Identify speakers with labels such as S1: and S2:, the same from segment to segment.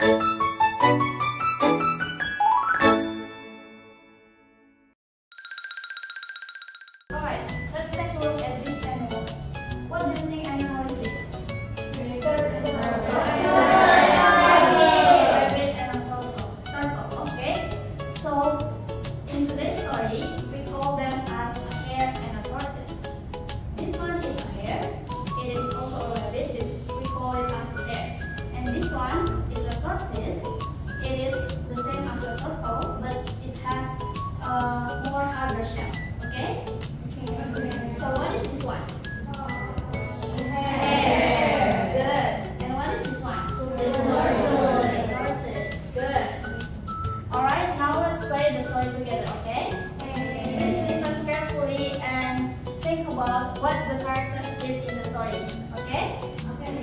S1: Alright, let's take a look at this animal. What do you think animal is this? Rabbit and a turtle. Okay? So, in today's story, we call them as a hare and a tortoise. This one is a hare. It is also a rabbit. We call it as a hare. And this one is a tortoise. It is the same as a turtle, but it has a more harder shell. Okay? So what is this one? Hare. Good. And what is this one? The tortoise. Good. Alright, now let's play the story together, okay? Please listen carefully and think about what the characters did in the story. Okay? Okay.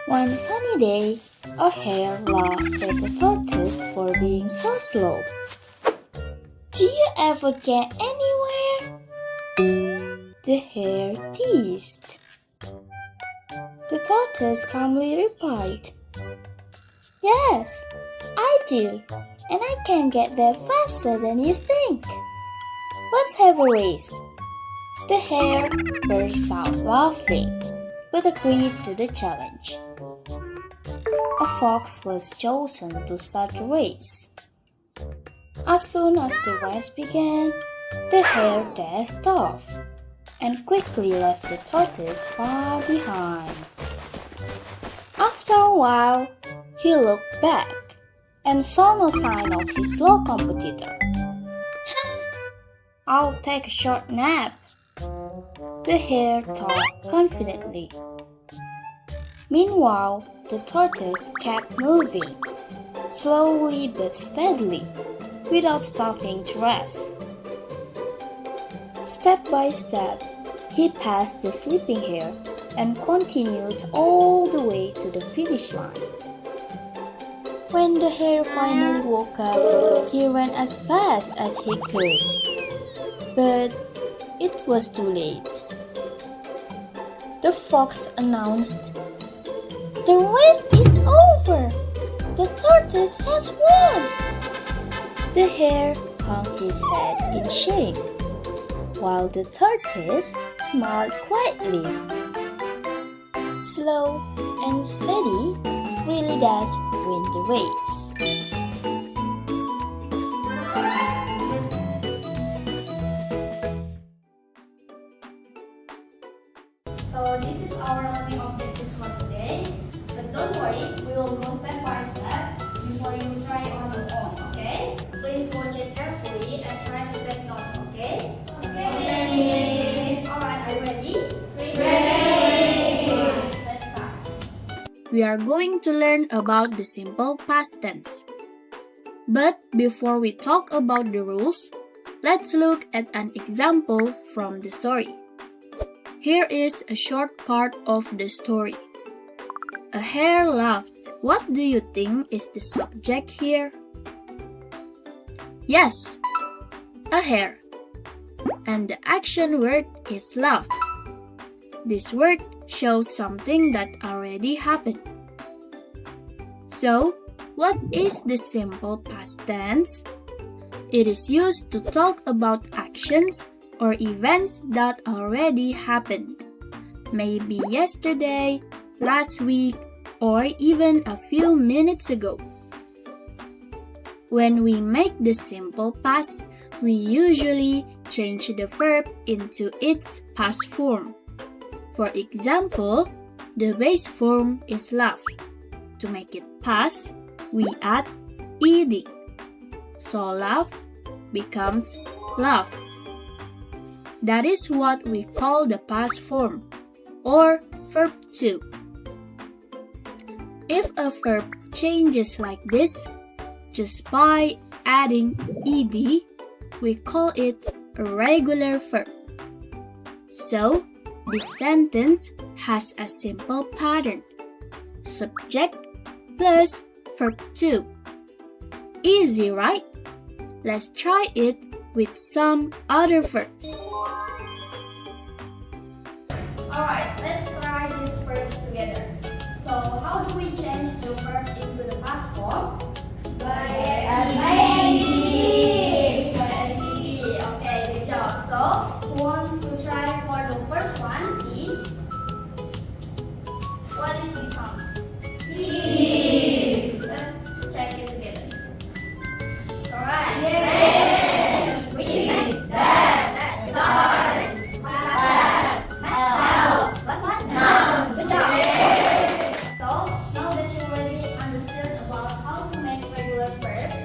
S2: One sunny day, a hare laughed at the tortoise for being so slow. "Do you ever get anywhere?" the hare teased. The tortoise calmly replied, "Yes, I do, and I can get there faster than you think. Let's have a race." The hare burst out laughing, but agreed to the challenge. A fox was chosen to start the race. As soon as the race began, the hare dashed off and quickly left the tortoise far behind. After a while, he looked back and saw no sign of his slow competitor. "I'll take a short nap," the hare thought confidently. Meanwhile, the tortoise kept moving, slowly but steadily, without stopping to rest. Step by step, he passed the sleeping hare and continued all the way to the finish line. When the hare finally woke up, he ran as fast as he could. But it was too late. The fox announced, "The race is over! The tortoise has won!" The hare hung his head in shame, while the tortoise smiled quietly. Slow and steady really does win the race.
S1: So this is our learning objective for today. But don't worry, we will go step by step before you try on your own, okay? Please watch it carefully and try to take notes, okay? Okay. Alright, are you ready? Ready! Let's start.
S2: We are going to learn about the simple past tense. But before we talk about the rules, let's look at an example from the story. Here is a short part of the story. A hare laughed. What do you think is the subject here? Yes, a hare. And the action word is laughed. This word shows something that already happened. So, what is the simple past tense? It is used to talk about actions or events that already happened. Maybe yesterday, last week, or even a few minutes ago. When we make the simple past, we usually change the verb into its past form. For example, the base form is laugh. To make it past, we add ed. So laugh becomes laughed. That is what we call the past form, or verb to. If a verb changes like this, just by adding ed, we call it a regular verb. So, this sentence has a simple pattern. Subject plus verb to. Easy, right? Let's try it with some other verbs.
S1: Alright, let's try these verbs together. So, how do we change the verb into the past form? By MPD. Okay, good job. So, who wants to try for the first one, please? What it becomes? Is. Let's check it together. Alright. Yes. Read. Dash. Start. Pass. Help. Last one. Now. Good job. So, now that you already understood about how to make regular verbs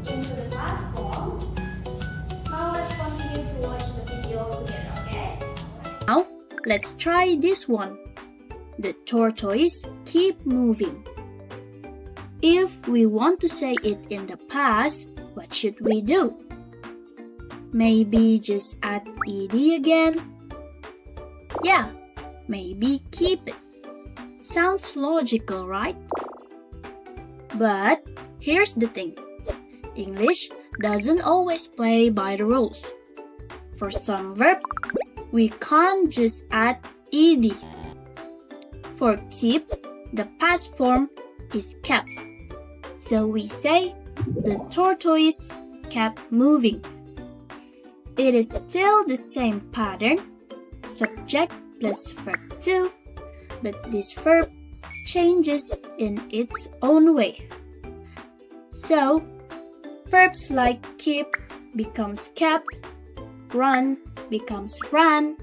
S1: into the past form, now let's continue to watch the video together, okay?
S2: Now, let's try this one. The tortoise keep moving. If we want to say it in the past, what should we do? Maybe just add ed again? Yeah, maybe keep it. Sounds logical, right? But here's the thing. English doesn't always play by the rules. For some verbs, we can't just add ed. For keep, the past form is kept. So we say, the tortoise kept moving. It is still the same pattern, subject plus verb 2, but this verb changes in its own way. So, verbs like keep becomes kept, run becomes ran,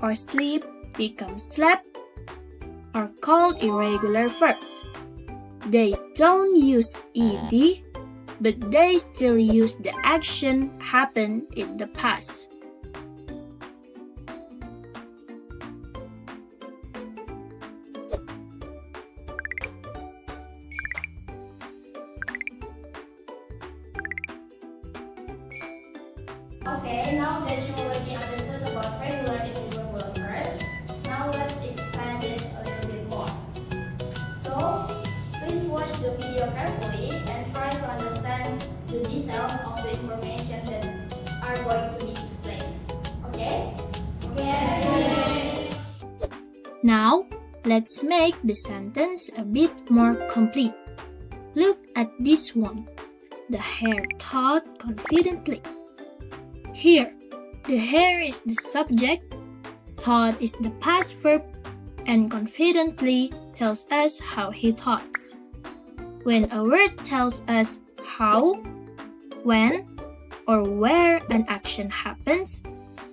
S2: or sleep becomes slept, are called irregular verbs. They don't use ed, but they still use the action happened in the past.
S1: Okay, now that you already understood about regular and irregular verbs, now let's expand it a little bit more. So, please watch the video carefully and try to understand the details of the information that are going to be explained. Okay? Okay.
S2: Now, let's make the sentence a bit more complete. Look at this one. The hare thought confidently. Here, the hare is the subject, thought is the past verb, and confidently tells us how he thought. When a word tells us how, when, or where an action happens,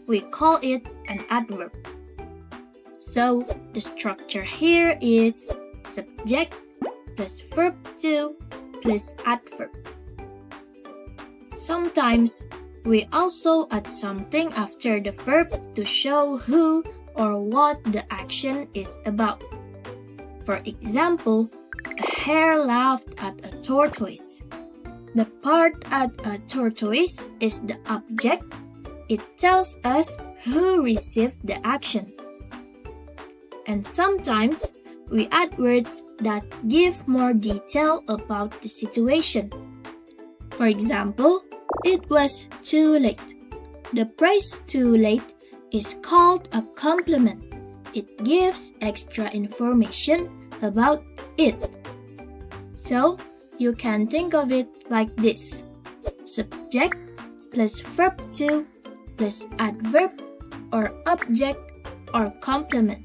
S2: we call it an adverb. So, the structure here is subject plus verb 2 plus adverb. Sometimes, we also add something after the verb to show who or what the action is about. For example, a hare laughed at a tortoise. The part at a tortoise is the object. It tells us who received the action. And sometimes we add words that give more detail about the situation. For example, it was too late. The phrase too late is called a complement. It gives extra information about it. So, you can think of it like this. Subject plus verb 2 plus adverb or object or complement.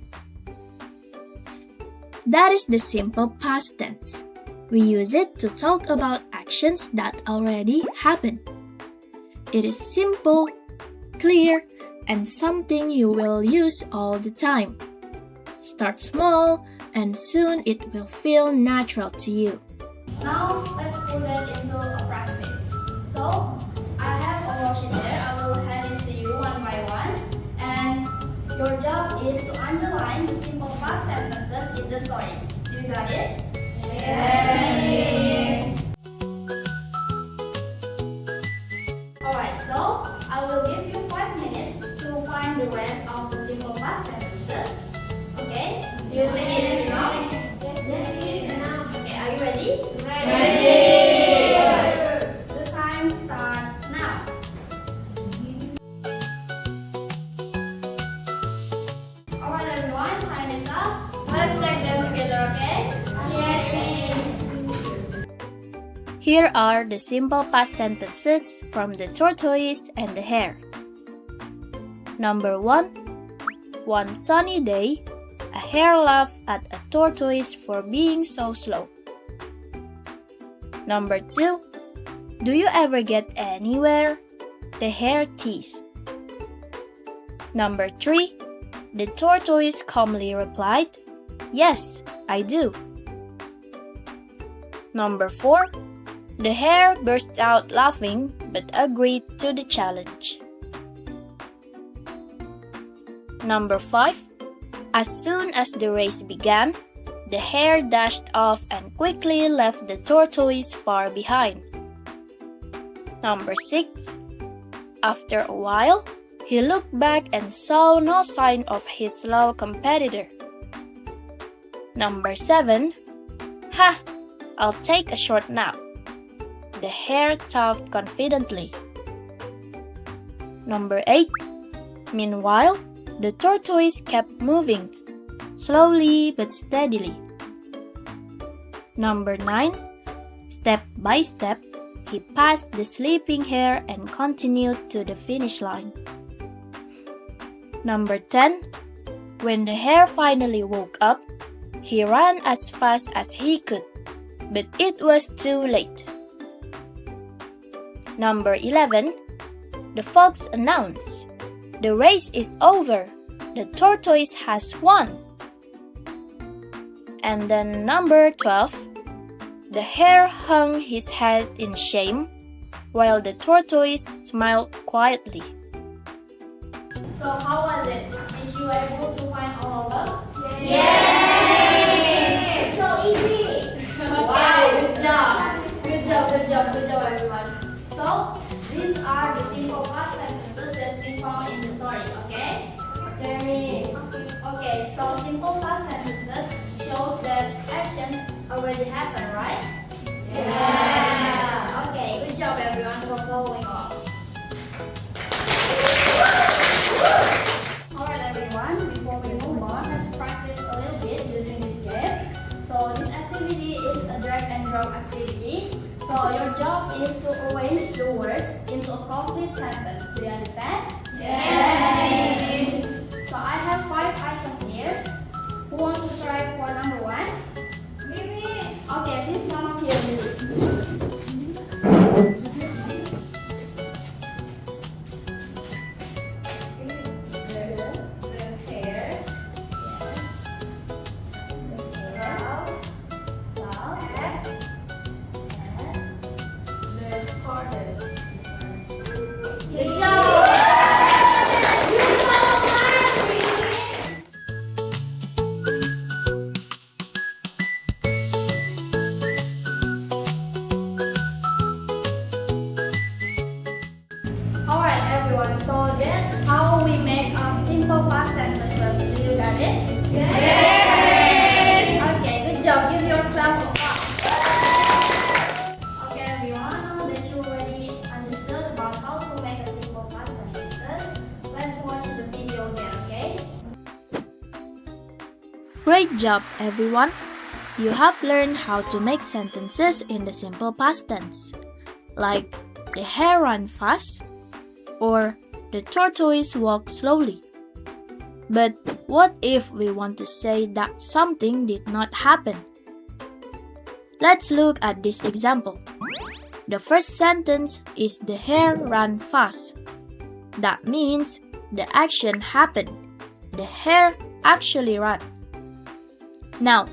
S2: That is the simple past tense. We use it to talk about actions that already happened. It is simple, clear, and something you will use all the time. Start small, and soon it will feel natural to you.
S1: Now, let's put it into a practice. So, I have a worksheet there. I will hand it to you one by one. And your job is to underline the simple past sentences in the story. You got it? Yes. Alright, so I will give you 5 minutes to find the rest of the simple past sentences. Okay? Do you think it is enough? Yes, it is enough. Okay, are you ready? Ready! The time starts now. Alright,
S2: Here are the simple past sentences from the tortoise and the hare. Number 1. One sunny day, a hare laughed at a tortoise for being so slow. Number 2. Do you ever get anywhere? The hare teased. Number 3. The tortoise calmly replied, Yes, I do. Number 4. The hare burst out laughing but agreed to the challenge. Number 5. As soon as the race began, the hare dashed off and quickly left the tortoise far behind. Number 6. After a while, he looked back and saw no sign of his slow competitor. Number 7. Ha! I'll take a short nap. The hare thought confidently. Number 8. Meanwhile, the tortoise kept moving, slowly but steadily. Number 9. Step by step, he passed the sleeping hare and continued to the finish line. Number 10. When the hare finally woke up, he ran as fast as he could, but it was too late. Number 11. The fox announced, The race is over. The tortoise has won. And then number 12. The hare hung his head in shame, while the tortoise smiled quietly.
S1: So how was it? Did you able to find all of them?
S3: Yes!
S1: It's so easy! Wow, good job! Good job everyone. So, these are the simple past sentences that we found in the story, okay? Okay, so simple past sentences shows that actions already happened, right?
S3: Yeah!
S1: Okay, good job everyone for following along. Alright everyone, before we move on, let's practice a little bit using this game. So this activity is a drag and drop activity. So your job is to arrange the words into a complete sentence. Do you understand?
S3: Yes!
S1: So I have 5 items here. Who wants to try for number 1?
S3: Miss!
S1: Okay, please come up here, Lily.
S3: The hare.
S1: Yes.
S3: The tortoise.
S1: Good job! Alright everyone, so that's how we make simple past sentences. Do you got it?
S3: Yes!
S1: Okay, good job. Give yourself a clap. Okay everyone, now that you already understood about how to make a simple past sentences, let's watch the video again, okay?
S2: Great job, everyone! You have learned how to make sentences in the simple past tense, like the hare ran fast or the tortoise walked slowly. But what if we want to say that something did not happen? Let's look at this example. The first sentence is the hare ran fast. That means the action happened. The hare actually ran. Now,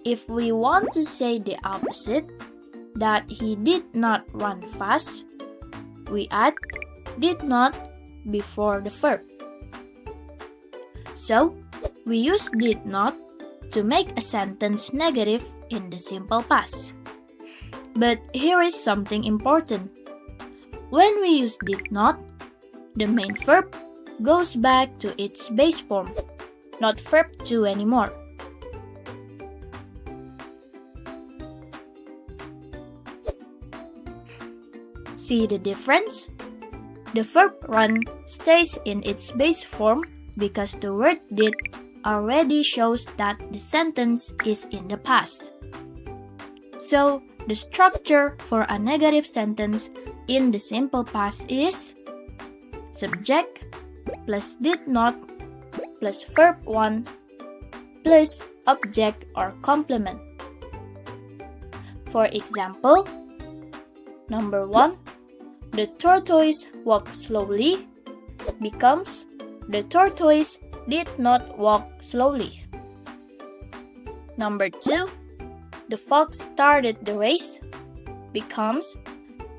S2: if we want to say the opposite, that he did not run fast, we add did not before the verb. So, we use did not to make a sentence negative in the simple past. But here is something important. When we use did not, the main verb goes back to its base form, not verb 2 anymore. See the difference? The verb run stays in its base form because the word did already shows that the sentence is in the past. So, the structure for a negative sentence in the simple past is subject plus did not plus verb 1 plus object or complement. For example, number 1, the tortoise walked slowly becomes the tortoise did not walk slowly. Number 2, the fox started the race becomes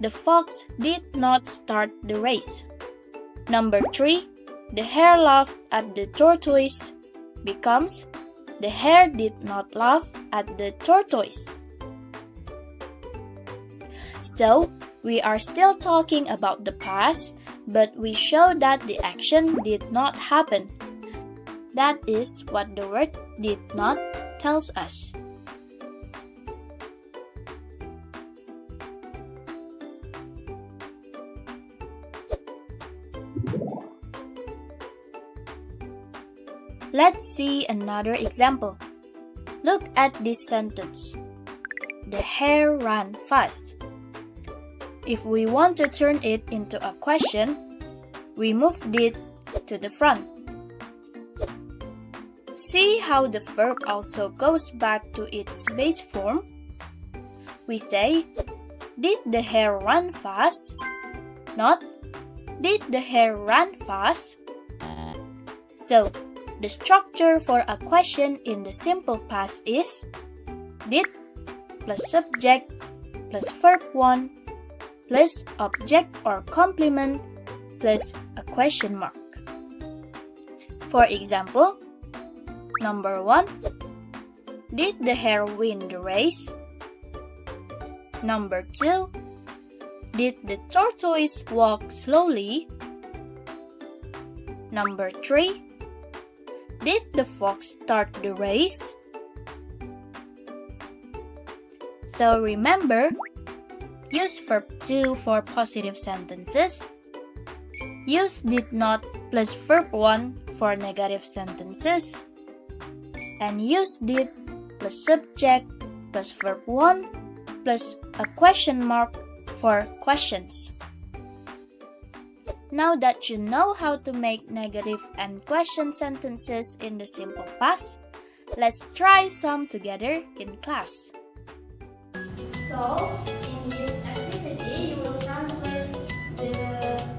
S2: the fox did not start the race. Number 3, the hare laughed at the tortoise becomes the hare did not laugh at the tortoise. So, we are still talking about the past, but we show that the action did not happen. That is what the word did not tells us. Let's see another example. Look at this sentence. The hare ran fast. If we want to turn it into a question, we move it to the front. See how the verb also goes back to its base form? We say, did the hare run fast? Not, did the hare run fast? So, the structure for a question in the simple past is did plus subject plus verb 1 plus object or complement plus a question mark. For example, number 1, did the hare win the race? Number 2, did the tortoise walk slowly? Number 3, did the fox start the race? So remember, use verb 2 for positive sentences. Use did not plus verb 1 for negative sentences. And use did plus subject plus verb 1 plus a question mark for questions. Now that you know how to make negative and question sentences in the simple past, let's try some together in class.
S1: So, in this activity, you will translate the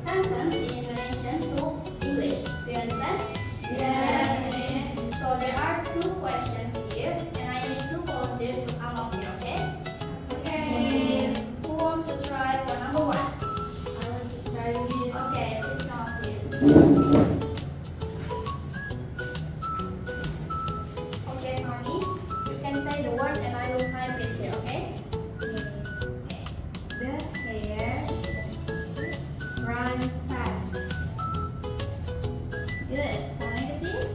S1: sentence in Indonesian to English. Do you understand?
S3: Yes.
S1: So, there are 2 questions here, and I need 2 volunteers to come up here, okay?
S3: Okay.
S1: Who wants to try for number 1?
S3: I want to try this.
S1: Okay, please come up here. Okay, Mami, you can say the word and I will type it here, okay?
S3: The hare ran fast.
S1: Good. For negative?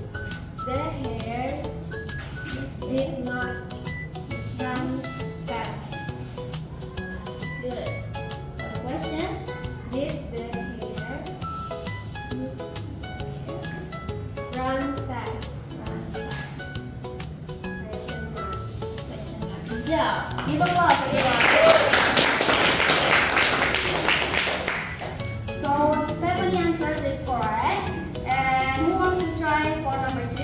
S3: The hare did not run fast.
S1: Good. For the question?
S3: Did the hare run fast?
S1: Run fast.
S3: Question mark.
S1: Question mark. Good job. Give applause, everyone. So Stephanie answers is correct. And who wants to try for number 2?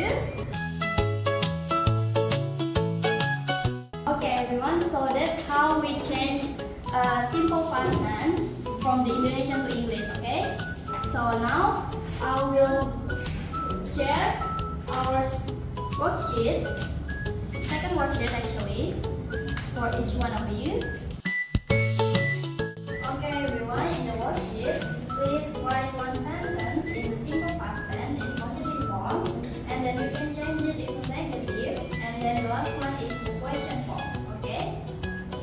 S1: Okay, everyone. So that's how we change simple past tense from the Indonesian to English. Okay. So now I will share our worksheet. Second worksheet actually for each one of you. Okay, everyone. In the worksheet, please write one sentence in the simple past tense in positive form, and then you can change it into negative, and then the last one is the question form. Okay?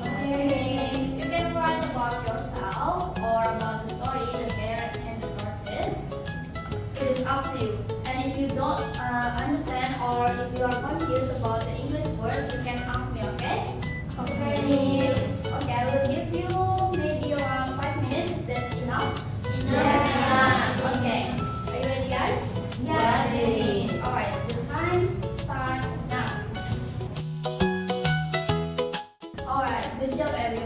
S1: Okay. You can write about yourself or about the story, the hare and the tortoise. It is up to you. And if you don't understand or if you are confused about the English words, you can ask me. Okay? Okay. Okay, I will give you maybe around 5 minutes. Is that enough?
S3: Enough.
S1: Okay. Are you ready, guys?
S3: Yes.
S1: Alright, the time starts now. Alright, good job everyone.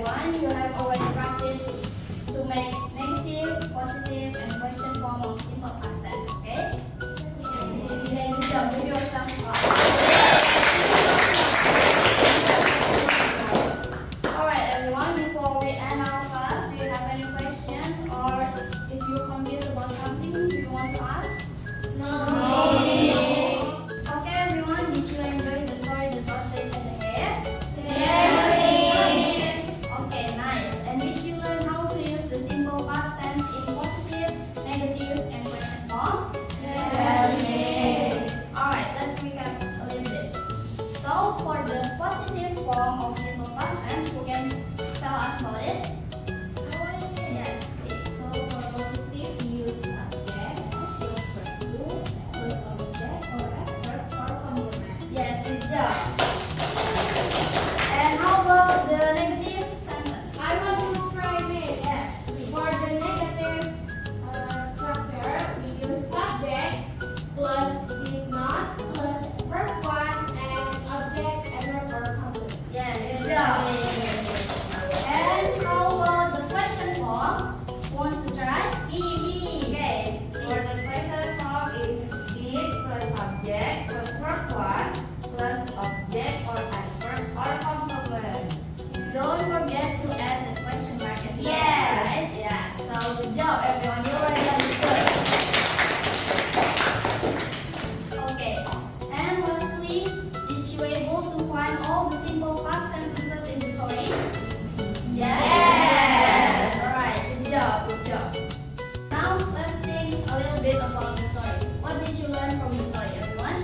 S1: job. And how about the negative sentence?
S3: I want to try this.
S1: Yes, please.
S3: For the negative structure, we use subject plus did not plus verb one and object and verb complement.
S1: Yes, good job. And how about the question form? Who wants to try?
S4: Me.
S1: Okay.
S4: For the question form is did plus subject plus verb one plus object or adverb or complement.
S1: Don't forget to add the question mark at the
S4: Yes.
S1: end. Right? Yeah. So good job, everyone. You already understood. Okay. And lastly, did you able to find all the simple past sentences in the story? Yes.
S4: Yes.
S1: All right. Good job. Good job. Now let's think a little bit about the story. What did you learn from the story, everyone?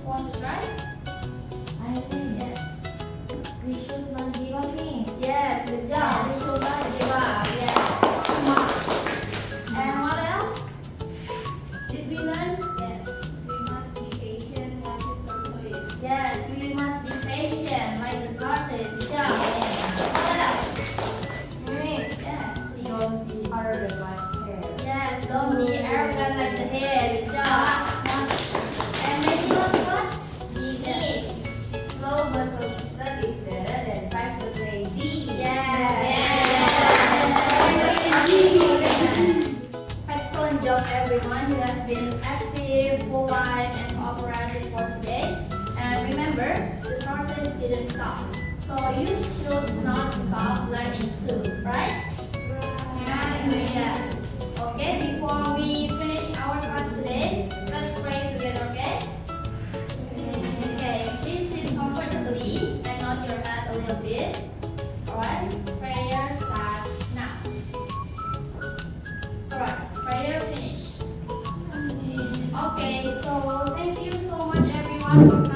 S1: Who wants to try?
S4: I think
S1: Yes.
S4: we should not give up things.
S1: Yes. Good job. We should not give up. Yes. And what else? Did we learn? Yes.
S4: We must be patient like the tortoise.
S1: Yes, we must be patient like the tortoise. Good job. What else? Yes, please.
S4: Don't be arrogant like hare.
S1: Yes, don't be arrogant like the hare. Good job. And maybe last one?
S4: Be meek. Slow but consistent is better than fast but lazy.
S1: Excellent job, everyone. You have been active, polite, and cooperative for today. And remember, the tortoise didn't stop. So you should not stop learning too, right? Yes. Okay, before we finish our class today, let's pray together, okay? Okay, please sit comfortably and nod your head a little bit. Alright, prayer starts now. Alright, prayer finish. Okay, so thank you so much everyone for coming.